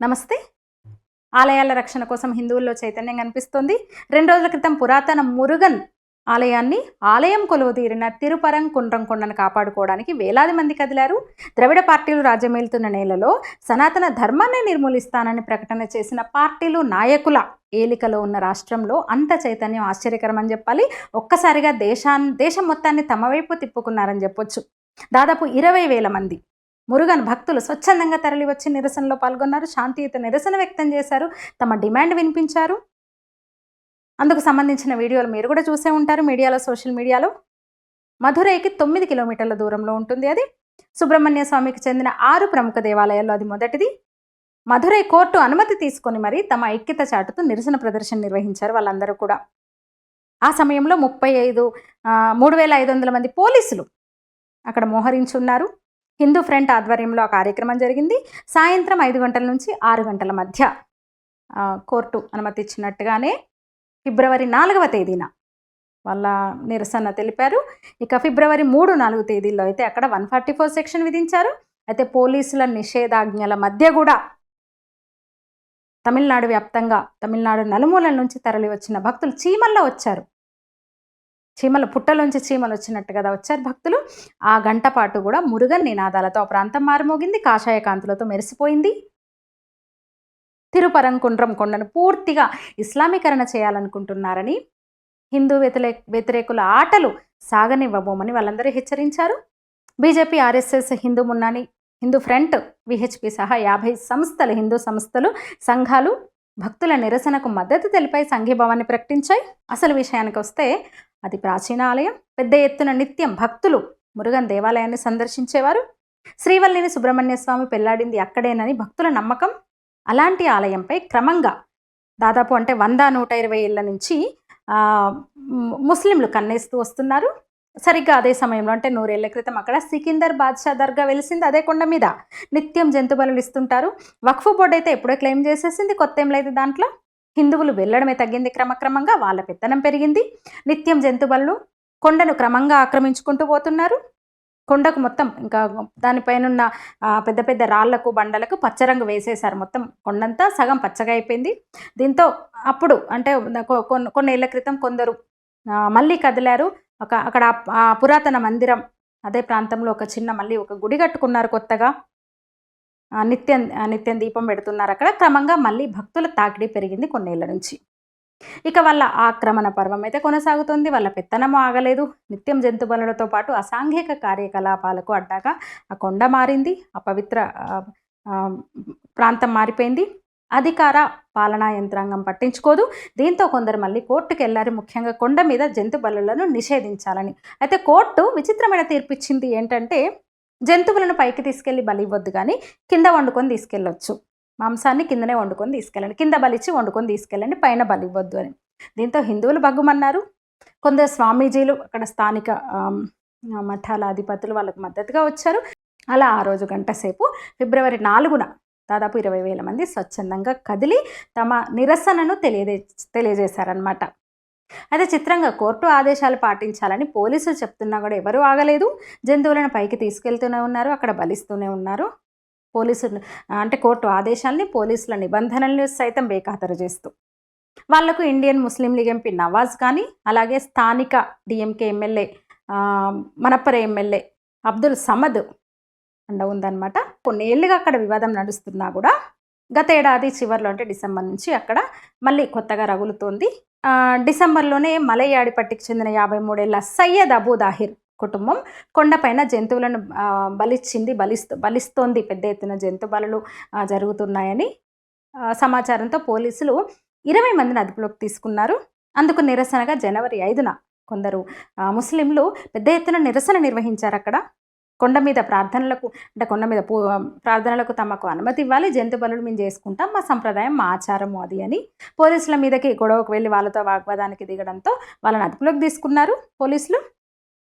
నమస్తే. ఆలయాల రక్షణ కోసం హిందువుల్లో చైతన్యం కనిపిస్తుంది. 2 రోజుల క్రితం పురాతన మురుగన్ ఆలయాన్ని ఆలయం కొలువుదీరిన తిరుపరంకుండ్రం కొండను కాపాడుకోవడానికి వేలాది మంది కదిలారు. ద్రవిడ పార్టీలు రాజ్యమేలుతున్న నేలలో సనాతన ధర్మాన్ని నిర్మూలిస్తానని ప్రకటన చేసిన పార్టీలు నాయకుల ఏలికలో ఉన్న రాష్ట్రంలో అంత చైతన్యం ఆశ్చర్యకరమని చెప్పాలి. ఒక్కసారిగా దేశం మొత్తాన్ని తమ వైపు తిప్పుకున్నారని చెప్పొచ్చు. దాదాపు 20,000 మంది మురుగన్ భక్తులు స్వచ్ఛందంగా తరలి వచ్చి నిరసనలో పాల్గొన్నారు. శాంతియుత నిరసన వ్యక్తం చేశారు. తమ డిమాండ్ వినిపించారు. అందుకు సంబంధించిన వీడియోలు మీరు కూడా చూసే ఉంటారు మీడియాలో, సోషల్ మీడియాలో. మధురైకి 9 కిలోమీటర్ల దూరంలో ఉంటుంది. అది సుబ్రహ్మణ్య స్వామికి చెందిన 6 ప్రముఖ దేవాలయాల్లో అది మొదటిది. మధురై కోర్టు అనుమతి తీసుకొని మరి తమ ఐక్యత చాటుతూ నిరసన ప్రదర్శన నిర్వహించారు వాళ్ళందరూ కూడా. ఆ సమయంలో 3,500 మంది పోలీసులు అక్కడ మోహరించున్నారు. హిందూ ఫ్రంట్ ఆధ్వర్యంలో ఆ కార్యక్రమం జరిగింది. సాయంత్రం 5 గంటల నుంచి 6 గంటల మధ్య కోర్టు అనుమతి ఇచ్చినట్టుగానే ఫిబ్రవరి 4వ తేదీన వాళ్ళ నిరసన తెలిపారు. ఇక ఫిబ్రవరి 3, 4 తేదీల్లో అయితే అక్కడ 144 సెక్షన్ విధించారు. అయితే పోలీసుల నిషేధాజ్ఞల మధ్య కూడా తమిళనాడు వ్యాప్తంగా, తమిళనాడు నలుమూలల నుంచి తరలి వచ్చిన భక్తులు చీమల్లో వచ్చారు. పుట్టలోంచి చీమలు వచ్చినట్టు కదా వచ్చారు భక్తులు. ఆ గంట పాటు కూడా మురుగన్ నినాదాలతో ఆ ప్రాంతం మారుమోగింది. కాషాయ కాంతులతో మెరిసిపోయింది. తిరుపరంకుండ్రం కొండను పూర్తిగా ఇస్లామీకరణ చేయాలనుకుంటున్నారని, హిందూ వ్యతిరేకుల ఆటలు సాగనివ్వబోమని వాళ్ళందరూ హెచ్చరించారు. BJP, RSS, Hindu Munnani, Hindu front, VHP సహా 50 సంస్థలు, హిందూ సంస్థలు, సంఘాలు భక్తుల నిరసనకు మద్దతు తెలిపై సంఘీభావాన్ని ప్రకటించాయి. అసలు విషయానికి వస్తే అది ప్రాచీన ఆలయం. పెద్ద ఎత్తున నిత్యం భక్తులు మురుగన్ దేవాలయాన్ని సందర్శించేవారు. శ్రీవల్లిని సుబ్రహ్మణ్య స్వామి పెళ్లాడింది అక్కడేనని భక్తుల నమ్మకం. అలాంటి ఆలయంపై క్రమంగా దాదాపు 100-120 ఏళ్ల నుంచి ముస్లింలు కన్నేస్తూ వస్తున్నారు. సరిగ్గా అదే సమయంలో 100 ఏళ్ల క్రితం అక్కడ సికిందర్ బాద్షా దర్గా వెలిసింది. అదే కొండ మీద నిత్యం జంతు బలులు ఇస్తుంటారు. వక్ఫ్ బోర్డు అయితే ఎప్పుడో క్లెయిమ్ చేసేసింది. కొత్త ఏం లేదు దాంట్లో. హిందువులు వెళ్ళడమే తగ్గింది. క్రమక్రమంగా వాళ్ళ పెత్తనం పెరిగింది. నిత్యం జంతు బలులు కొండను క్రమంగా ఆక్రమించుకుంటూ పోతున్నారు. కొండకు మొత్తం ఇంకా దానిపైన పెద్ద పెద్ద రాళ్లకు, బండలకు పచ్చరంగు వేసేశారు. మొత్తం కొండంతా సగం పచ్చగా అయిపోయింది. దీంతో అప్పుడు కొన్ని ఏళ్ల క్రితం కొందరు మళ్ళీ కదిలారు. అక్కడ పురాతన మందిరం, అదే ప్రాంతంలో మళ్ళీ ఒక గుడి కట్టుకున్నారు కొత్తగా. నిత్యం దీపం పెడుతున్నారు అక్కడ. క్రమంగా మళ్ళీ భక్తుల తాకిడి పెరిగింది కొన్నేళ్ల నుంచి. ఇక వాళ్ళ ఆక్రమణ పర్వం అయితే కొనసాగుతుంది. వాళ్ళ పెత్తనం ఆగలేదు. నిత్యం జంతు బలులతో పాటు అసాంఘిక కార్యకలాపాలకు అడ్డాగా ఆ కొండ మారింది. ఆ పవిత్ర ప్రాంతం మారిపోయింది. అధికార పాలనా యంత్రాంగం పట్టించుకోదు. దీంతో కొందరు మళ్ళీ కోర్టుకు వెళ్ళారు. ముఖ్యంగా కొండ మీద జంతు బలులను నిషేధించాలని. అయితే కోర్టు విచిత్రమైన తీర్పిచ్చింది. ఏంటంటే, జంతువులను పైకి తీసుకెళ్లి బలి ఇవ్వద్దు, కానీ కింద వండుకొని తీసుకెళ్ళొచ్చు. మాంసాన్ని కిందనే వండుకొని తీసుకెళ్ళండి, కింద బలిచ్చి వండుకొని తీసుకెళ్ళండి, పైన బలి ఇవ్వద్దు అని. దీంతో హిందువులు బగ్గుమన్నారు. కొందరు స్వామీజీలు, అక్కడ స్థానిక మఠాల అధిపతులు వాళ్ళకు మద్దతుగా వచ్చారు. అలా ఆ రోజు గంట సేపు ఫిబ్రవరి 4న దాదాపు 20,000 మంది స్వచ్ఛందంగా కదిలి తమ నిరసనను తెలియజేశారనమాట. అయితే చిత్రంగా కోర్టు ఆదేశాలు పాటించాలని పోలీసులు చెప్తున్నా కూడా ఎవరూ ఆగలేదు. జంతువులను పైకి తీసుకెళ్తూనే ఉన్నారు, అక్కడ బలిస్తూనే ఉన్నారు. కోర్టు ఆదేశాలని, పోలీసుల నిబంధనలను సైతం బేఖాతరు చేస్తూ వాళ్లకు Indian Muslim League MP Nawaz కానీ, అలాగే స్థానిక DMK MLA, Manapparai MLA Abdul Samad అండ ఉందన్నమాట. కొన్నేళ్లుగా అక్కడ వివాదం నడుస్తున్నా కూడా గత ఏడాది చివరిలో డిసెంబర్ నుంచి అక్కడ మళ్ళీ కొత్తగా రగులుతోంది. డిసెంబర్లోనే మలయాడిపట్టికి చెందిన 53 ఏళ్ల సయ్యద్ అబూ దాహిర్ కుటుంబం కొండపైన జంతువులను బలిస్తోంది. పెద్ద ఎత్తున జంతు బలులు జరుగుతున్నాయని సమాచారంతో పోలీసులు 20 మందిని అదుపులోకి తీసుకున్నారు. అందుకు నిరసనగా జనవరి 5న కొందరు ముస్లింలు పెద్ద ఎత్తున నిరసన నిర్వహించారు. అక్కడ కొండ మీద ప్రార్థనలకు తమకు అనుమతి ఇవ్వాలి, జంతు బలులు మేము చేసుకుంటాం, మా సంప్రదాయం, మా ఆచారము అది అని పోలీసుల మీదకి గొడవకు వెళ్ళి వాళ్ళతో వాగ్వాదానికి దిగడంతో వాళ్ళని అదుపులోకి తీసుకున్నారు పోలీసులు.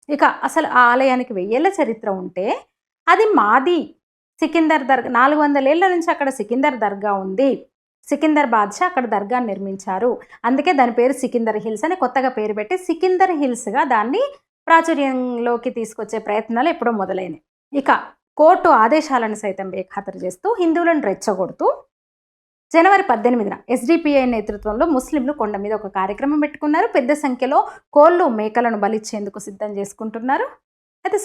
ఇక అసలు ఆ ఆలయానికి 1000 ఏళ్ల చరిత్ర ఉంటే అది మాది. సికిందర్ దర్గా 400 ఏళ్ల నుంచి అక్కడ సికిందర్ దర్గా ఉంది. సికిందర్ బాద్షా అక్కడ దర్గాను నిర్మించారు. అందుకే దాని పేరు సికిందర్ హిల్స్ అని కొత్తగా పేరు పెట్టి సికిందర్ హిల్స్గా దాన్ని ప్రాచుర్యంలోకి తీసుకొచ్చే ప్రయత్నాలు ఎప్పుడో మొదలైనవి. ఇక కోర్టు ఆదేశాలను సైతం బేఖాతరు చేస్తూ హిందువులను రెచ్చగొడుతూ జనవరి 18న ఎస్డిపిఐ నేతృత్వంలో ముస్లింలు కొండ మీద ఒక కార్యక్రమం పెట్టుకున్నారు. పెద్ద సంఖ్యలో కోళ్ళు మేకలను బలిచ్చేందుకు సిద్ధం చేసుకుంటున్నారు. అయితే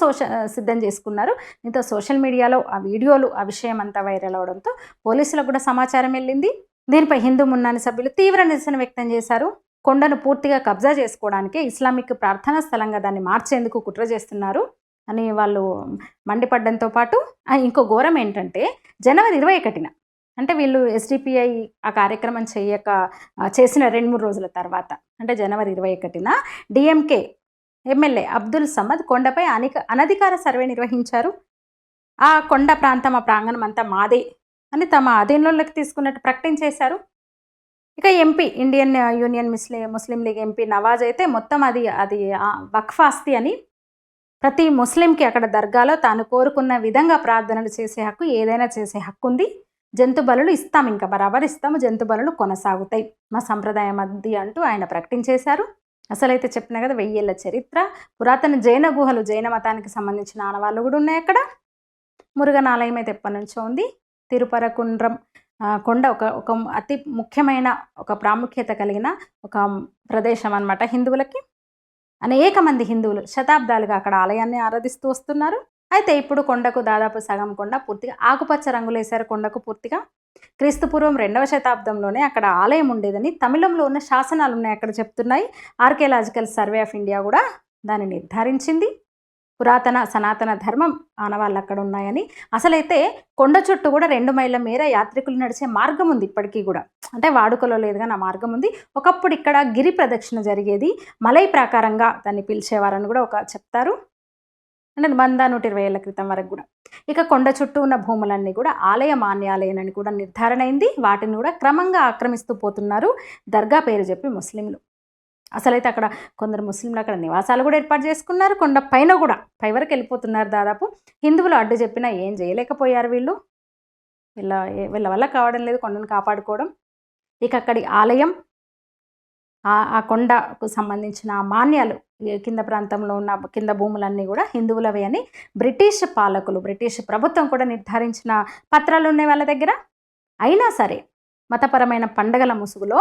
సిద్ధం చేసుకున్నారు. దీంతో సోషల్ మీడియాలో ఆ వీడియోలు ఆ విషయం అంతా వైరల్ అవడంతో పోలీసులకు కూడా సమాచారం వెళ్ళింది. దీనిపై హిందూ మున్నాని సభ్యులు తీవ్ర నిరసన వ్యక్తం చేశారు. కొండను పూర్తిగా కబ్జా చేసుకోవడానికే ఇస్లామిక్ ప్రార్థనా స్థలంగా దాన్ని మార్చేందుకు కుట్ర చేస్తున్నారు అని వాళ్ళు మండిపడడంతో పాటు ఇంకో ఘోరం ఏంటంటే జనవరి 21న అంటే వీళ్ళు ఎస్డిపిఐ ఆ కార్యక్రమం చేసిన 2-3 రోజుల తర్వాత అంటే జనవరి 21న డిఎంకే ఎమ్మెల్యే అబ్దుల్ సమద్ కొండపై అనధికార సర్వే నిర్వహించారు. ఆ కొండ ప్రాంతం ఆ ప్రాంగణం అంతా మాదే అని తమ అధీనంలోకి తీసుకున్నట్టు ప్రకటించేశారు. ఇక ఎంపీ ఇండియన్ యూనియన్ ముస్లిం లీగ్ ఎంపీ నవాజ్ అయితే మొత్తం అది వక్ఫ్ ఆస్తి అని ప్రతి ముస్లింకి అక్కడ దర్గాలో తాను కోరుకున్న విధంగా ప్రార్థనలు చేసే హక్కు ఏదైనా చేసే హక్కు ఉంది. జంతు బలులు ఇస్తాం, ఇంకా బరాబర్ ఇస్తాము, జంతు బలులు కొనసాగుతాయి మా సంప్రదాయం అది అంటూ ఆయన ప్రకటించేశారు. అసలైతే చెప్పిన కదా 1000 ఏళ్ల చరిత్ర, పురాతన జైన గుహలు, జైన మతానికి సంబంధించిన ఆనవాళ్ళు కూడా ఉన్నాయి అక్కడ. మురుగన్ ఆలయం అయితే ఎప్పటి నుంచో ఉంది. తిరుపరకుండ్రం కొండ ఒక అతి ముఖ్యమైన ఒక ప్రాముఖ్యత కలిగిన ఒక ప్రదేశం అన్నమాట హిందువులకి. అనేక మంది హిందువులు శతాబ్దాలుగా అక్కడ ఆలయాన్ని ఆరాధిస్తూ వస్తున్నారు. అయితే ఇప్పుడు కొండకు దాదాపు సగం కొండ పూర్తిగా ఆకుపచ్చ రంగులు వేశారు. కొండకు పూర్తిగా క్రీస్తుపూర్వం 2వ శతాబ్దంలోనే అక్కడ ఆలయం ఉండేదని తమిళంలో ఉన్న శాసనాలు ఉన్నాయి అక్కడ చెప్తున్నాయి. ఆర్కియలాజికల్ సర్వే ఆఫ్ ఇండియా కూడా దాన్ని నిర్ధారించింది. పురాతన సనాతన ధర్మం ఆనవాళ్ళు అక్కడ ఉన్నాయని. అసలైతే కొండ చుట్టూ కూడా 2 మైళ్ళ మేర యాత్రికులు నడిచే మార్గం ఉంది ఇప్పటికీ కూడా. అంటే వాడుకలో లేదు కానీ ఆ మార్గం ఉంది. ఒకప్పుడు ఇక్కడ గిరి ప్రదక్షిణ జరిగేది, మలై ప్రాకారంగా దాన్ని పిలిచేవారని కూడా చెప్తారు. అంటే 100-120 ఏళ్ల క్రితం వరకు కూడా. ఇక కొండ చుట్టూ ఉన్న భూములన్నీ కూడా ఆలయ మాన్యాలయనని కూడా నిర్ధారణ అయింది. వాటిని కూడా క్రమంగా ఆక్రమిస్తూ పోతున్నారు దర్గా పేరు చెప్పి ముస్లింలు. అసలైతే అక్కడ కొందరు ముస్లింలు అక్కడ నివాసాలు కూడా ఏర్పాటు చేసుకున్నారు. కొండ పైన కూడా పై వరకు వెళ్ళిపోతున్నారు దాదాపు. హిందువులు అడ్డు చెప్పినా ఏం చేయలేకపోయారు వీళ్ళ వల్ల కావడం లేదు కొండను కాపాడుకోవడం. ఇక అక్కడి ఆలయం, ఆ కొండకు సంబంధించిన మాన్యాలు, కింద ప్రాంతంలో ఉన్న కింద భూములన్నీ కూడా హిందువులవే అని బ్రిటిష్ పాలకులు, బ్రిటిష్ ప్రభుత్వం కూడా నిర్ధారించిన పత్రాలు ఉన్నాయి వాళ్ళ దగ్గర. అయినా సరే మతపరమైన పండగల ముసుగులో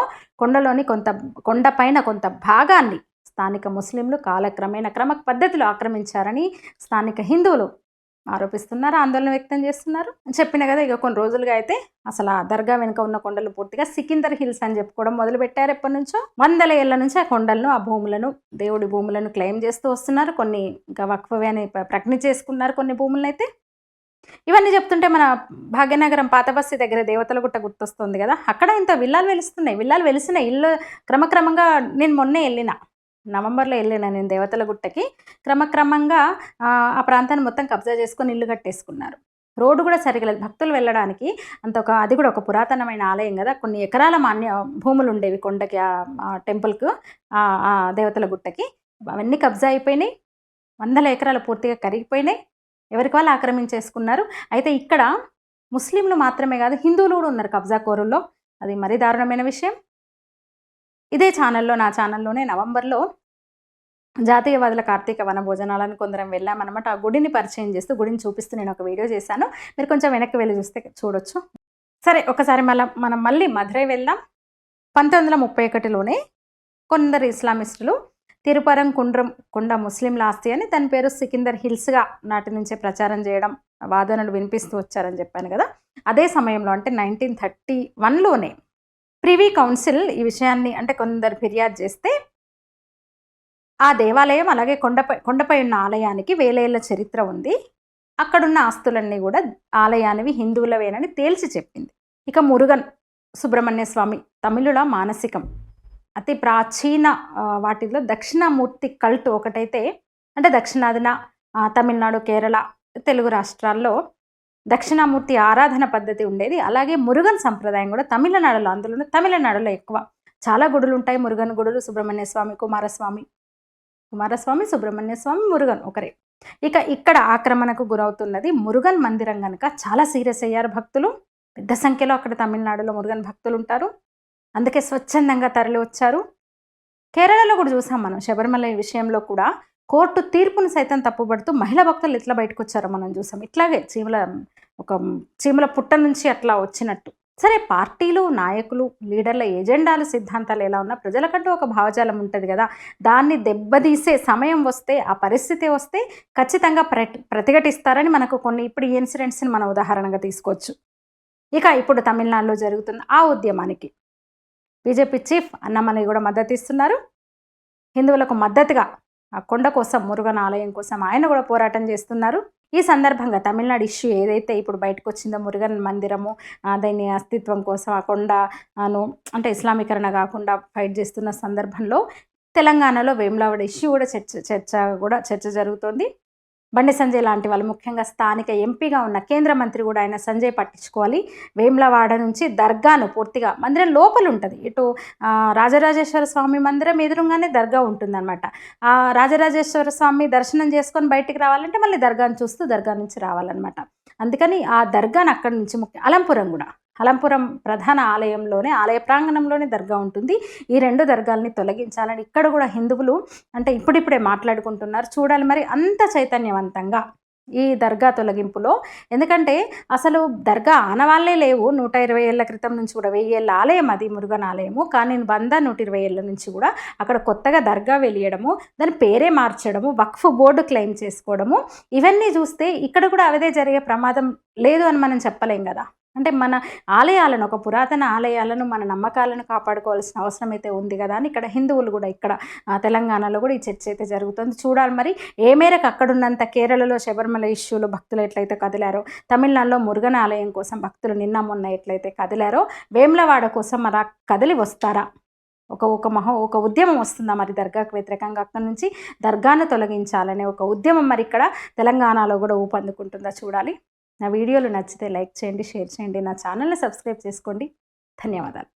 కొండపైన కొంత భాగాన్ని స్థానిక ముస్లింలు కాలక్రమేణా క్రమ పద్ధతిలో ఆక్రమించారని స్థానిక హిందువులు ఆరోపిస్తున్నారు, ఆందోళన వ్యక్తం చేస్తున్నారు. చెప్పిన కదా ఇక కొన్ని రోజులుగా అయితే అసలు ఆ దర్గా వెనుక ఉన్న కొండలు పూర్తిగా సికిందర్ హిల్స్ అని చెప్పుకోవడం మొదలుపెట్టారు. ఎప్పటి నుంచో 100 ఏళ్ల నుంచి ఆ కొండలను, ఆ భూములను, దేవుడి భూములను క్లెయిమ్ చేస్తూ వస్తున్నారు. కొన్ని ఇంకా వక్ఫవే అని ప్రకటన చేసుకున్నారు కొన్ని భూములను అయితే. ఇవన్నీ చెప్తుంటే మన భాగ్యనగరం పాత బస్సు దగ్గర దేవతల గుట్ట గుర్తొస్తుంది కదా. అక్కడ ఇంత విల్లాలు వెలిసిన ఇల్లు క్రమక్రమంగా నేను మొన్నే నవంబర్లో వెళ్ళిన నేను దేవతల గుట్టకి. క్రమక్రమంగా ఆ ప్రాంతాన్ని మొత్తం కబ్జా చేసుకొని ఇల్లు కట్టేసుకున్నారు. రోడ్డు కూడా సరిగా లేదు భక్తులు వెళ్ళడానికి. అది కూడా ఒక పురాతనమైన ఆలయం కదా. కొన్ని ఎకరాల భూములు ఉండేవి కొండకి, ఆ టెంపుల్కు, ఆ దేవతల గుట్టకి. అవన్నీ కబ్జా అయిపోయినాయి. 100 ఎకరాలు పూర్తిగా కరిగిపోయినాయి. ఎవరికి వాళ్ళు ఆక్రమించేసుకున్నారు. అయితే ఇక్కడ ముస్లింలు మాత్రమే కాదు హిందువులు కూడా ఉన్నారు కబ్జాకోరుల్లో. అది మరీ దారుణమైన విషయం. ఇదే ఛానల్లో, నా ఛానల్లోనే నవంబర్లో జాతీయవాదుల కార్తీక వన భోజనాలను కొందరం వెళ్ళామన్నమాట. ఆ గుడిని పరిచయం చేస్తూ, గుడిని చూపిస్తూ నేను ఒక వీడియో చేశాను. మీరు కొంచెం వెనక్కి వెళ్ళి చూస్తే చూడొచ్చు. సరే, ఒకసారి మనం మళ్ళీ మధురై వెళ్దాం. 1931లోనే కొందరు ఇస్లామిస్టులు తిరుపరంకుండ్రం కొండ ముస్లింల ఆస్తి అని దాని పేరు సికిందర్ హిల్స్గా నాటి నుంచే ప్రచారం చేయడం, వాదనలు వినిపిస్తూ వచ్చారని చెప్పాను కదా. అదే సమయంలో అంటే 1931లోనే ప్రివీ కౌన్సిల్ ఈ విషయాన్ని, అంటే కొందరు ఫిర్యాదు చేస్తే ఆ దేవాలయం అలాగే కొండపై ఉన్న ఆలయానికి 1000 ఏళ్ల చరిత్ర ఉంది, అక్కడున్న ఆస్తులన్నీ కూడా ఆలయానివి, హిందువులవేనని తేల్చి చెప్పింది. ఇక మురుగన్ సుబ్రహ్మణ్య స్వామి తమిళుల మానసికం, అతి ప్రాచీన వాటిలో దక్షిణామూర్తి కల్ట్ ఒకటైతే, అంటే దక్షిణాదిన తమిళనాడు, కేరళ, తెలుగు రాష్ట్రాల్లో దక్షిణామూర్తి ఆరాధన పద్ధతి ఉండేది. అలాగే మురుగన్ సంప్రదాయం కూడా తమిళనాడులో, అందులోనే తమిళనాడులో ఎక్కువ చాలా గుడులు ఉంటాయి. మురుగన్ గుడులు, సుబ్రహ్మణ్య స్వామి, కుమారస్వామి, సుబ్రహ్మణ్య స్వామి, మురుగన్ ఒకరే. ఇక ఇక్కడ ఆక్రమణకు గురవుతున్నది మురుగన్ మందిరం కనుక చాలా సీరియస్ అయ్యారు భక్తులు. పెద్ద సంఖ్యలో అక్కడ తమిళనాడులో మురుగన్ భక్తులు ఉంటారు. అందుకే స్వచ్ఛందంగా తరలి వచ్చారు. కేరళలో కూడా చూసాం మనం శబరిమల విషయంలో కూడా కోర్టు తీర్పును సైతం తప్పుపడుతూ మహిళా భక్తులు ఎట్లా బయటకు వచ్చారో మనం చూసాం. ఇట్లాగే చీమల పుట్ట నుంచి అట్లా వచ్చినట్టు. సరే, పార్టీలు, నాయకులు, లీడర్ల ఎజెండాలు, సిద్ధాంతాలు ఎలా ఉన్నా ప్రజలకంటూ ఒక భావజాలం ఉంటుంది కదా. దాన్ని దెబ్బతీసే సమయం వస్తే, ఆ పరిస్థితి వస్తే ఖచ్చితంగా ప్రతిఘటిస్తారని మనకు ఇప్పుడు ఈ ఇన్సిడెంట్స్ని మనం ఉదాహరణగా తీసుకోవచ్చు. ఇక ఇప్పుడు తమిళనాడులో జరుగుతున్న ఆ ఉద్యమానికి బీజేపీ చీఫ్ అన్నామలై కూడా మద్దతు ఇస్తున్నారు. హిందువులకు మద్దతుగా ఆ కొండ కోసం, మురుగన్ ఆలయం కోసం ఆయన కూడా పోరాటం చేస్తున్నారు. ఈ సందర్భంగా తమిళనాడు ఇష్యూ ఏదైతే ఇప్పుడు బయటకు వచ్చిందో, మురుగన్ మందిరము దాని అస్తిత్వం కోసం ఆ కొండను అంటే ఇస్లామీకరణ కాకుండా ఫైట్ చేస్తున్న సందర్భంలో తెలంగాణలో వేములవాడ ఇష్యూ కూడా చర్చ జరుగుతోంది. బండి సంజయ్ లాంటి వాళ్ళు, ముఖ్యంగా స్థానిక ఎంపీగా ఉన్న కేంద్ర మంత్రి కూడా ఆయన సంజయ్ పట్టించుకోవాలి. వేములవాడ నుంచి దర్గాను పూర్తిగా, మందిరం లోపల ఉంటుంది, ఇటు రాజరాజేశ్వర స్వామి మందిరం ఎదురుగానే దర్గా ఉంటుందన్నమాట. ఆ రాజరాజేశ్వర స్వామి దర్శనం చేసుకొని బయటికి రావాలంటే మళ్ళీ దర్గాను చూస్తూ దర్గా నుంచి రావాలన్నమాట. అందుకని ఆ దర్గాను అక్కడి నుంచి అలంపురం ప్రధాన ఆలయంలోనే, ఆలయ ప్రాంగణంలోనే దర్గా ఉంటుంది. ఈ 2 దర్గాల్ని తొలగించాలని ఇక్కడ కూడా హిందువులు అంటే ఇప్పుడిప్పుడే మాట్లాడుకుంటున్నారు. చూడాలి మరి అంత చైతన్యవంతంగా ఈ దర్గా తొలగింపులో. ఎందుకంటే అసలు దర్గా ఆనవాళ్లే లేవు. 120 ఏళ్ల క్రితం నుంచి కూడా, 1000 ఏళ్ళ ఆలయం అది మురుగన్ ఆలయము. కానీ 120 ఏళ్ల నుంచి కూడా అక్కడ కొత్తగా దర్గా వెలియడము, దాని పేరే మార్చడము, వక్ఫ్ బోర్డు క్లెయిమ్ చేసుకోవడము, ఇవన్నీ చూస్తే ఇక్కడ కూడా అదే జరిగే ప్రమాదం లేదు అని మనం చెప్పలేం కదా. అంటే మన ఆలయాలను, ఒక పురాతన ఆలయాలను, మన నమ్మకాలను కాపాడుకోవాల్సిన అవసరం అయితే ఉంది కదా అని ఇక్కడ హిందువులు కూడా, ఇక్కడ తెలంగాణలో కూడా ఈ చర్చ అయితే జరుగుతుంది. చూడాలి మరి ఏ మేరకు అక్కడున్నంత కేరళలో శబరిమల ఇష్యూలో భక్తులు ఎట్లయితే కదిలారో, తమిళనాడులో మురుగన్ ఆలయం కోసం భక్తులు నిన్న మొన్న ఎట్లయితే కదిలారో, వేములవాడ కోసం మరి కదిలి వస్తారా? ఒక ఉద్యమం వస్తుందా మరి దర్గాకు వ్యతిరేకంగా? అక్కడి నుంచి దర్గాను తొలగించాలనే ఒక ఉద్యమం మరి ఇక్కడ తెలంగాణలో కూడా ఊపందుకుంటుందా చూడాలి. నా వీడియోలు నచ్చితే లైక్ చేయండి, షేర్ చేయండి, నా ఛానల్ని సబ్స్క్రైబ్ చేసుకోండి. ధన్యవాదాలు.